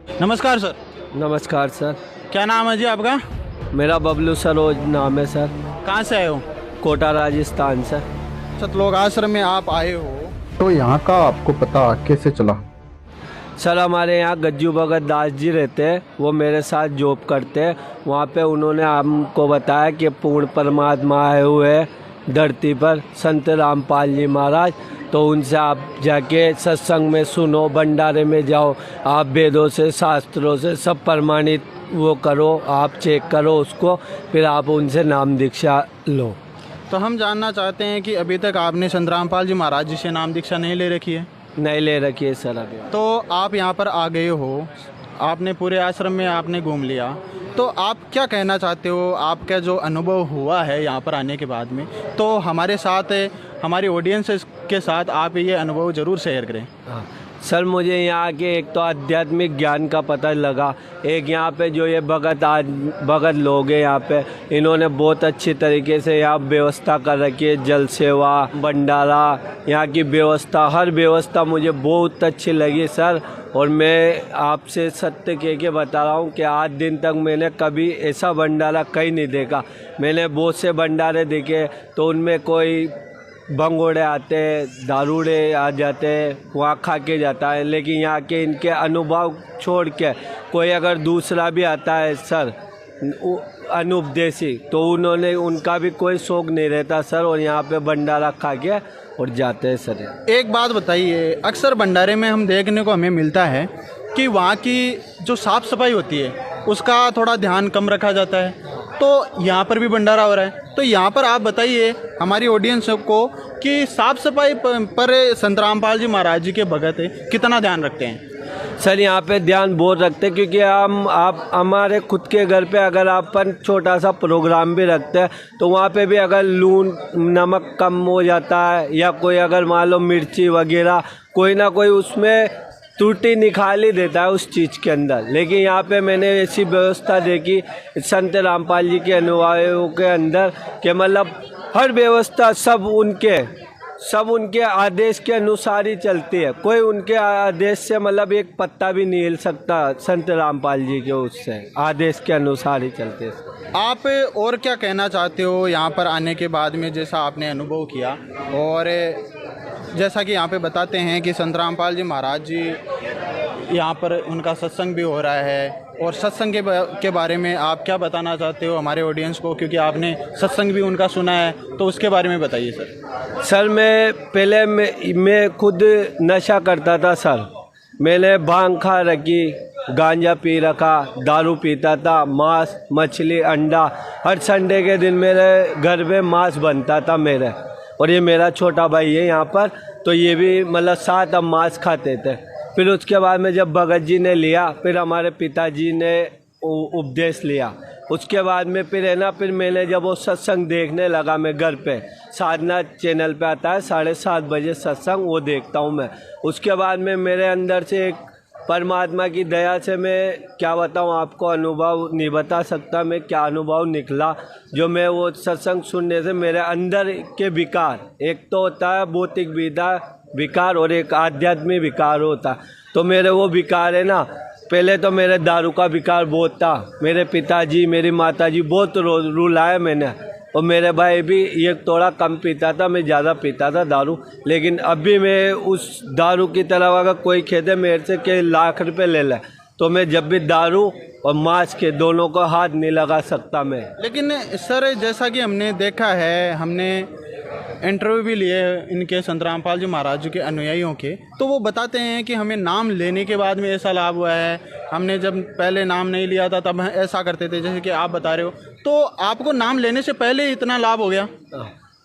नमस्कार सर। नमस्कार सर। क्या नाम है जी आपका? मेरा बबलू सरोज नाम है सर। कहाँ से आए हो? कोटा राजस्थान सर। सतलोक आश्रम में आप आए हो, तो यहाँ का आपको पता कैसे चला? सर हमारे यहाँ गज्जू भगत दास जी रहते हैं, वो मेरे साथ जॉब करते हैं। वहाँ पे उन्होंने हमको बताया कि पूर्ण परमात्मा आए हुए धरती पर संत रामपाल जी महाराज, तो उनसे आप जाके सत्संग में सुनो, भंडारे में जाओ, आप वेदों से शास्त्रों से सब प्रमाणित वो करो, आप चेक करो उसको, फिर आप उनसे नाम दीक्षा लो। तो हम जानना चाहते हैं कि अभी तक आपने संत रामपाल जी महाराज जी से नाम दीक्षा नहीं ले रखी है? नहीं ले रखी है सर अभी। तो आप यहाँ पर आ गए हो, आपने पूरे आश्रम में आपने घूम लिया, तो आप क्या कहना चाहते हो? आपका जो अनुभव हुआ है यहाँ पर आने के बाद में, तो हमारे साथ, हमारी ऑडियंस के साथ आप ये अनुभव ज़रूर शेयर करें। हाँ सर, मुझे यहाँ के एक तो आध्यात्मिक ज्ञान का पता लगा, एक यहाँ पे जो ये भगत लोग हैं यहाँ पे, इन्होंने बहुत अच्छी तरीके से यहाँ व्यवस्था कर रखी है, जल सेवा, भंडारा, यहाँ की व्यवस्था, हर व्यवस्था मुझे बहुत अच्छी लगी सर। और मैं आपसे सत्य कह के बता रहा हूँ कि आज दिन तक मैंने कभी ऐसा भंडारा कहीं नहीं देखा। मैंने बहुत से भंडारे देखे, तो उनमें कोई भंगोड़े आते हैं, दारूड़े आ जाते हैं, वहाँ खा के जाता है, लेकिन यहाँ के इनके अनुभव छोड़ के कोई अगर दूसरा भी आता है सर अनुपदेशी, तो उन्होंने उनका भी कोई शौक नहीं रहता सर, और यहाँ पे भंडारा खा के और जाते हैं सर। एक बात बताइए, अक्सर भंडारे में हम देखने को हमें मिलता है कि वहाँ की जो साफ़ सफाई होती है उसका थोड़ा ध्यान कम रखा जाता है, तो यहाँ पर भी भंडारा हो रहा है, तो यहाँ पर आप बताइए हमारी ऑडियंस को कि साफ़ सफाई पर संत रामपाल जी महाराज जी के भगत कितना ध्यान रखते हैं? सर यहाँ पे ध्यान बहुत रखते हैं, क्योंकि आप हमारे खुद के घर पे अगर अपन छोटा सा प्रोग्राम भी रखते हैं, तो वहाँ पे भी अगर लून नमक कम हो जाता है, या कोई अगर मान लो मिर्ची वगैरह कोई ना कोई उसमें त्रुटि निकाल ही देता है उस चीज़ के अंदर। लेकिन यहाँ पे मैंने ऐसी व्यवस्था देखी संत रामपाल जी के अनुयायियों के अंदर कि मतलब हर व्यवस्था सब उनके आदेश के अनुसार ही चलती है। कोई उनके आदेश से मतलब एक पत्ता भी नहीं हिल सकता, संत रामपाल जी के उससे आदेश के अनुसार ही चलते हैं। आप और क्या कहना चाहते हो यहाँ पर आने के बाद में, जैसा आपने अनुभव किया, और जैसा कि यहाँ पे बताते हैं कि संत रामपाल जी महाराज जी यहाँ पर उनका सत्संग भी हो रहा है, और सत्संग के बारे में आप क्या बताना चाहते हो हमारे ऑडियंस को, क्योंकि आपने सत्संग भी उनका सुना है, तो उसके बारे में बताइए सर। सर मैं खुद नशा करता था सर। मैंने भांग खा रखी, गांजा पी रखा, दारू पीता था, मांस मछली अंडा, हर संडे के दिन मेरे घर में मांस बनता था मेरे, और ये मेरा छोटा भाई है यहाँ पर, तो ये भी मतलब साथ हम मांस खाते थे। फिर उसके बाद में जब भगत जी ने लिया, फिर हमारे पिताजी ने उपदेश लिया, उसके बाद में फिर है ना, फिर मैंने जब वो सत्संग देखने लगा, मैं घर पे साधना चैनल पे आता है 7:30 बजे सत्संग, वो देखता हूँ मैं। उसके बाद में मेरे अंदर से एक परमात्मा की दया से, मैं क्या बताऊँ आपको, अनुभव नहीं बता सकता मैं क्या अनुभव निकला। जो मैं वो सत्संग सुनने से मेरे अंदर के विकार, एक तो होता है भौतिक विकार और एक आध्यात्मिक विकार होता है, तो मेरे वो विकार है ना, पहले तो मेरे दारू का विकार बहुत था, मेरे पिताजी मेरी माताजी बहुत रुलाया मैंने, और मेरे भाई भी ये थोड़ा कम पीता था, मैं ज़्यादा पीता था दारू। लेकिन अभी मैं उस दारू की तरफ अगर कोई खेदे मेरे से कि लाख रुपए ले ले, तो मैं जब भी दारू और मांस के दोनों को हाथ नहीं लगा सकता मैं। लेकिन सर जैसा कि हमने देखा है, हमने इंटरव्यू भी लिए इनके संत रामपाल जी महाराज जी के अनुयायियों के, तो वो बताते हैं कि हमें नाम लेने के बाद में ऐसा लाभ हुआ है, हमने जब पहले नाम नहीं लिया था तब ऐसा करते थे, जैसे कि आप बता रहे हो, तो आपको नाम लेने से पहले इतना लाभ हो गया?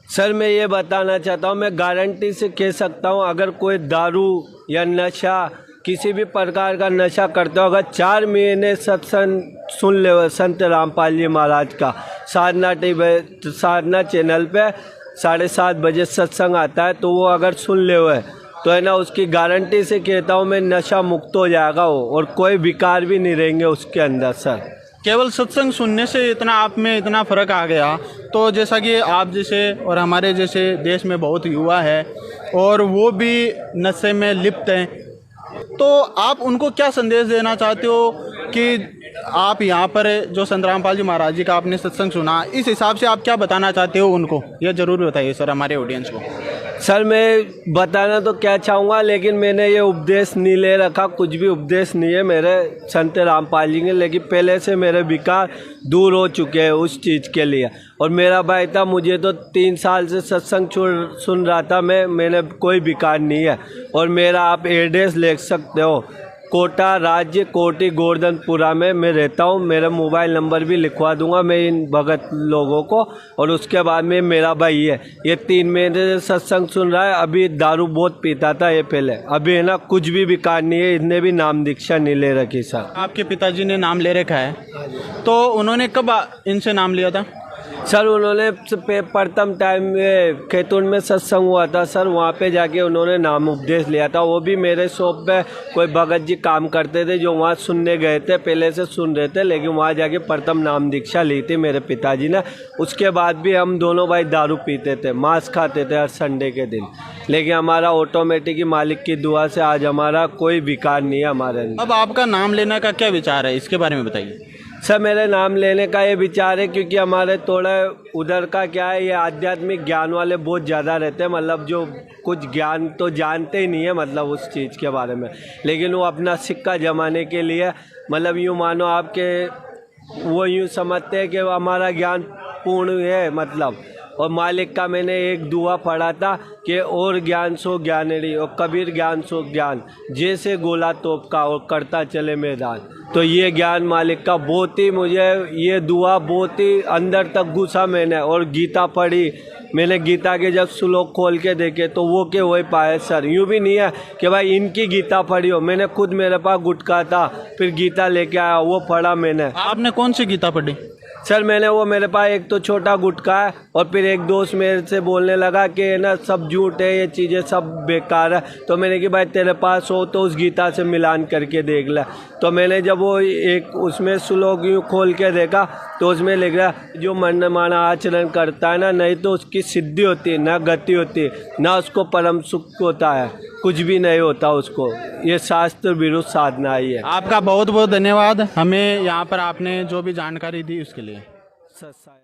सर मैं ये बताना चाहता हूँ, मैं गारंटी से कह सकता हूँ, अगर कोई दारू या नशा किसी भी प्रकार का नशा करते हो, अगर 4 महीने सत्संग सुन ले संत रामपाल जी महाराज का, साधना चैनल पे 7:30 बजे सत्संग आता है, तो वो अगर सुन ले हुए तो है ना, उसकी गारंटी से कहता हूँ मैं, नशा मुक्त हो जाएगा वो, और कोई विकार भी नहीं रहेंगे उसके अंदर सर। केवल सत्संग सुनने से इतना आप में इतना फ़र्क आ गया, तो जैसा कि आप जैसे और हमारे जैसे देश में बहुत युवा है और वो भी नशे में लिप्त हैं, तो आप उनको क्या संदेश देना चाहते हो कि आप यहाँ पर जो संत रामपाल जी महाराज जी का आपने सत्संग सुना, इस हिसाब से आप क्या बताना चाहते हो उनको, यह ज़रूर बताइए सर हमारे ऑडियंस को। सर मैं बताना तो क्या चाहूँगा, लेकिन मैंने ये उपदेश नहीं ले रखा, कुछ भी उपदेश नहीं है मेरे संत रामपाल जी के, लेकिन पहले से मेरे विकार दूर हो चुके हैं उस चीज़ के लिए। और मेरा भाई था, मुझे तो 3 साल से सत्संग सुन रहा था मैंने कोई विकार नहीं है। और मेरा आप एड्रेस लिख सकते हो, कोटा राज्य कोटी गोवर्धनपुरा में मैं रहता हूँ। मेरा मोबाइल नंबर भी लिखवा दूंगा मैं इन भगत लोगों को। और उसके बाद में मेरा भाई है, ये 3 महीने से सत्संग सुन रहा है। अभी दारू बहुत पीता था ये पहले, अभी है ना कुछ भी विकार नहीं है, इसने भी नाम दीक्षा नहीं ले रखी सर। आपके पिताजी ने नाम ले रखा है, तो उन्होंने कब इनसे नाम लिया था? सर उन्होंने प्रथम टाइम में खेतुन में सत्संग हुआ था सर, वहाँ पे जाके उन्होंने नाम उपदेश लिया था। वो भी मेरे शॉप पे कोई भगत जी काम करते थे जो वहाँ सुनने गए थे, पहले से सुन रहे थे, लेकिन वहाँ जाके प्रथम नाम दीक्षा ली थी मेरे पिताजी ने। उसके बाद भी हम दोनों भाई दारू पीते थे, मांस खाते थे हर संडे के दिन, लेकिन हमारा ऑटोमेटिक ही मालिक की दुआ से आज हमारा कोई विकार नहीं है हमारे अंदर। अब आपका नाम लेने का क्या विचार है, इसके बारे में बताइए। सर मेरे नाम लेने का ये विचार है क्योंकि हमारे थोड़ा उधर का क्या है, ये आध्यात्मिक ज्ञान वाले बहुत ज़्यादा रहते हैं, मतलब जो कुछ ज्ञान तो जानते ही नहीं है मतलब उस चीज़ के बारे में, लेकिन वो अपना सिक्का जमाने के लिए मतलब यूँ मानो आपके वो यूँ समझते हैं कि हमारा ज्ञान पूर्ण है मतलब। और मालिक का मैंने एक दुआ पढ़ा था कि और ज्ञान सो ज्ञानेरी और कबीर ज्ञान सो ज्ञान, जैसे गोला तोप का और करता चले मैदान। तो ये ज्ञान मालिक का बहुत ही, मुझे ये दुआ बहुत ही अंदर तक घुसा मैंने। और गीता पढ़ी मैंने, गीता के जब श्लोक खोल के देखे तो वो के वही पाए सर। यूँ भी नहीं है कि भाई इनकी गीता पढ़ी हो, मैंने खुद, मेरे पास गुटखा था फिर गीता लेके आया, वो पढ़ा मैंने। आपने कौन सी गीता पढ़ी? सर मैंने वो, मेरे पास एक तो छोटा गुटखा है और फिर एक दोस्त मेरे से बोलने लगा कि ना सब झूठ है, ये चीज़ें सब बेकार है। तो मैंने कि भाई तेरे पास हो तो उस गीता से मिलान करके देख ले। तो मैंने जब वो एक उसमें श्लोक यूँ खोल के देखा तो उसमें लिख रहा, जो मन माना आचरण करता है ना, नहीं तो उसकी सिद्धि होती है ना गति होती है, ना उसको परम सुख होता है, कुछ भी नहीं होता उसको। ये शास्त्र विरुद्ध साधना ही है। आपका बहुत बहुत धन्यवाद हमें यहाँ पर आपने जो भी जानकारी दी उसके लिए। सत्संग